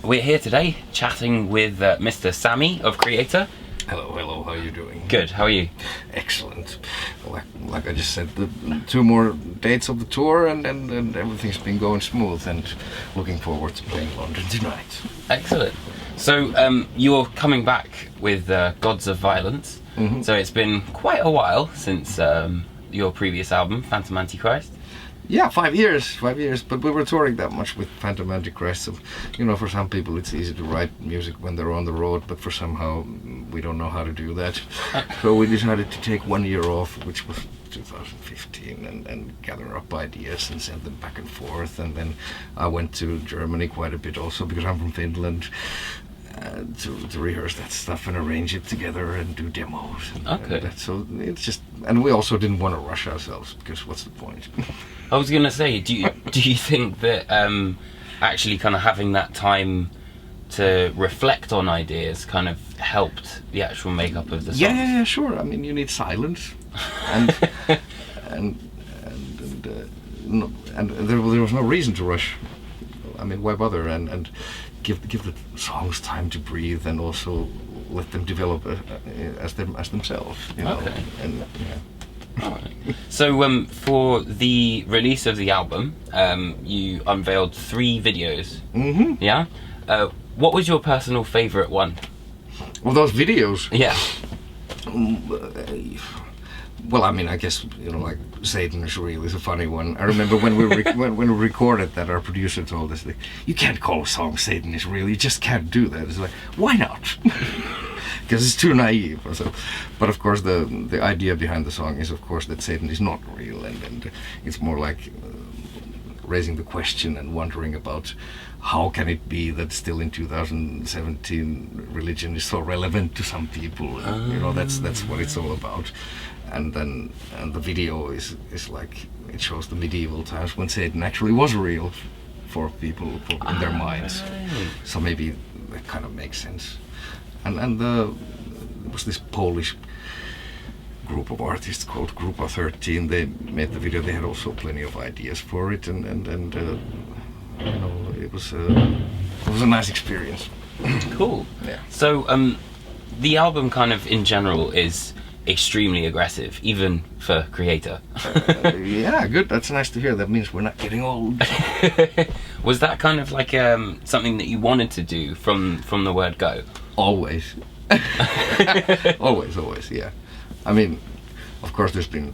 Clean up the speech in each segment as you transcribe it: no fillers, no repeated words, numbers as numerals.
We're here today chatting with Mr. Sami of Kreator. Hello, how are you doing? Good, how are you? Excellent. Like I just said, the 2 more dates of the tour and everything's been going smooth, and looking forward to playing London tonight. Excellent. So you're coming back with Gods of Violence. Mm-hmm. So it's been quite a while since your previous album, Phantom Antichrist. Yeah, 5 years, but we were touring that much with Phantom Antichrist, so, for some people it's easy to write music when they're on the road, but for somehow we don't know how to do that. So we decided to take 1 year off, which was 2015, and gather up ideas and send them back and forth, and then I went to Germany quite a bit also, because I'm from Finland, to rehearse that stuff and arrange it together and do demos. And so it's just, and we also didn't want to rush ourselves, because what's the point? I was gonna say, do you think that actually kind of having that time to reflect on ideas kind of helped the actual makeup of the songs? Yeah, sure. I mean, you need silence, and there was no reason to rush. I mean, why bother? And give the songs time to breathe, and also let them develop as themselves. Okay. And yeah. Right. So for the release of the album, you unveiled 3 videos. Mm-hmm. Yeah. What was your personal favourite one? Well, those videos. Yeah. Well, I mean, I guess like Satan is Real is a funny one. I remember when we when we recorded that, our producer told us that you can't call a song Satan is Real. You just can't do that. It's like, why not? Because it's too naive. So, but of course, the idea behind the song is, of course, that Satan is not real, and it's more like raising the question and wondering about how can it be that still in 2017 religion is so relevant to some people. That's what it's all about. And the video is like, it shows the medieval times when Satan actually was real for people in their minds. Right. So maybe that kind of makes sense. And there was this Polish group of artists called Grupa 13. They made the video. They had also plenty of ideas for it, and it was a nice experience. Cool. Yeah. So the album kind of in general is extremely aggressive, even for Kreator. Yeah, good. That's nice to hear. That means we're not getting old. Was that kind of like something that you wanted to do from the word go? Always. always, yeah. I mean, of course there's been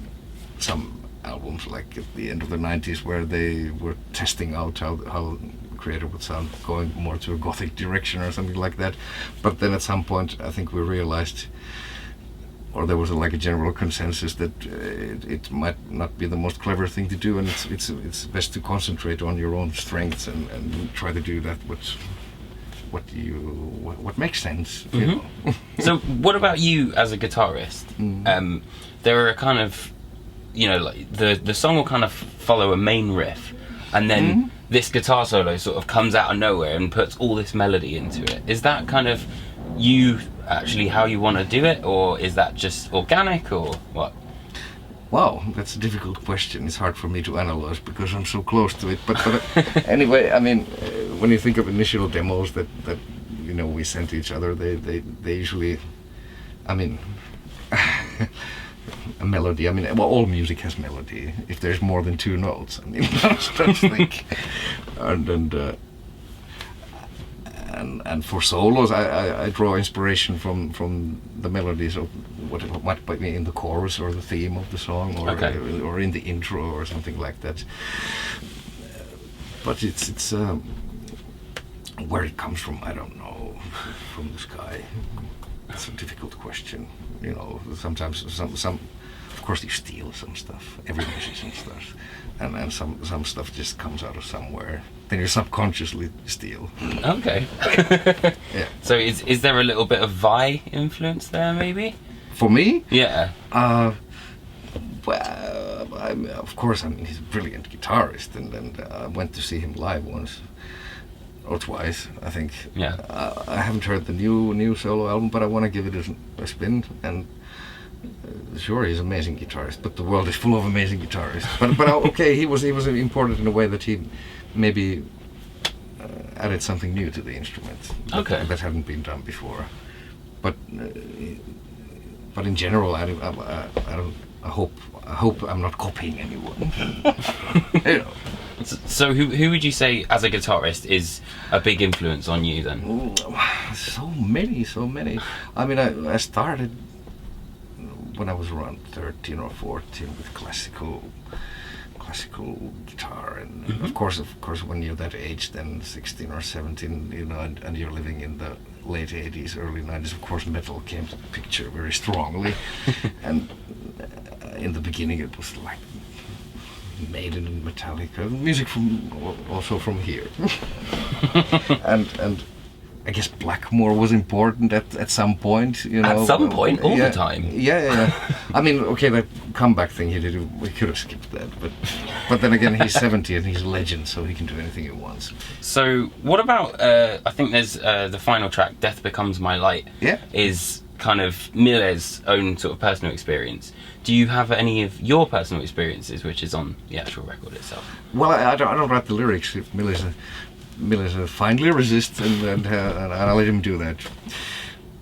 some albums like at the end of the 90s where they were testing out how Kreator would sound, going more to a gothic direction or something like that. But then at some point I think we realized, or there was a general consensus that it might not be the most clever thing to do, and it's best to concentrate on your own strengths and try to do that what makes sense. Mm-hmm. So what about you as a guitarist? Mm-hmm. There are kind of, like the song will kind of follow a main riff, and then mm-hmm. this guitar solo sort of comes out of nowhere and puts all this melody into it. Is that kind of you actually how you want to do it, or is that just organic, or what? Wow, that's a difficult question. It's hard for me to analyze because I'm so close to it. But anyway, I mean, when you think of initial demos that we sent to each other, they usually, I mean, a melody. I mean, well, all music has melody. If there's more than 2 notes, I mean, don't think. And for solos, I draw inspiration from the melodies of what might be in the chorus or the theme of the song, or in the intro or something like that. But it's where it comes from, I don't know. From the sky. It's a difficult question. Sometimes some. Of course, you steal some stuff. Every musician does, and some stuff just comes out of somewhere. Then you subconsciously steal. Okay. Yeah. So is there a little bit of Vi influence there, maybe? For me? Yeah. Well, of course, he's a brilliant guitarist, and I went to see him live once or twice, I think. Yeah. I haven't heard the new solo album, but I want to give it a spin, and sure, he's an amazing guitarist, but the world is full of amazing guitarists. But okay, he was important in a way that he maybe added something new to the instrument. Okay. That hadn't been done before. But in general, I hope I'm not copying anyone. You know. So who would you say as a guitarist is a big influence on you then? So many. I mean, I started when I was around 13 or 14 with classical guitar, and of course when you're that age, then 16 or 17, you know, and you're living in the late 80s, early 90s, of course metal came to the picture very strongly. And in the beginning it was like Maiden and Metallica, music also from here. and I guess Blackmore was important at some point, you know. At some point, all the time. Yeah. I mean, okay, that comeback thing he did, we could have skipped that, but then again, he's 70 and he's a legend, so he can do anything he wants. So, what about? I think there's the final track, "Death Becomes My Light." Yeah. Is kind of Mile's own sort of personal experience. Do you have any of your personal experiences, which is on the actual record itself? Well, I don't write the lyrics. If Mill is a fine lyricist, and I'll let him do that.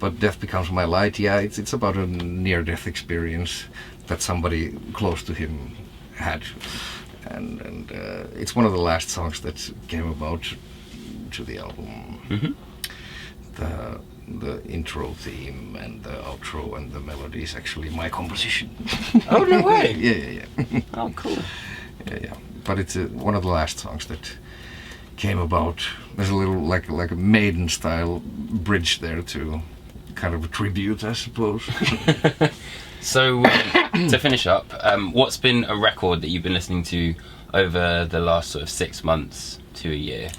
But Death Becomes My Light, yeah, it's about a near-death experience that somebody close to him had, and it's one of the last songs that came about to the album. Mm-hmm. The intro theme and the outro and the melody is actually my composition. Oh, no way! Yeah. Oh, cool. Yeah. But it's one of the last songs that came about. There's a little like a Maiden style bridge there to kind of a tribute, I suppose. So to finish up, what's been a record that you've been listening to over the last sort of 6 months to a year?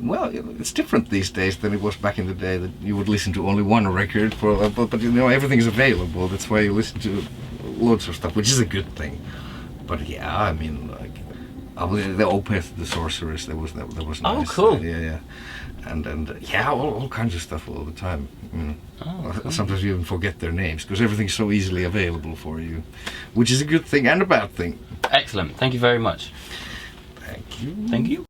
Well, it's different these days than it was back in the day that you would listen to only one record but you know, everything's available. That's why you listen to loads of stuff, which is a good thing. But yeah, I mean, like the Opeth, the Sorceress, that was nice. Oh, cool. Yeah. And yeah, all kinds of stuff all the time. Oh, cool. Sometimes you even forget their names because everything's so easily available for you, which is a good thing and a bad thing. Excellent. Thank you very much. Thank you. Thank you.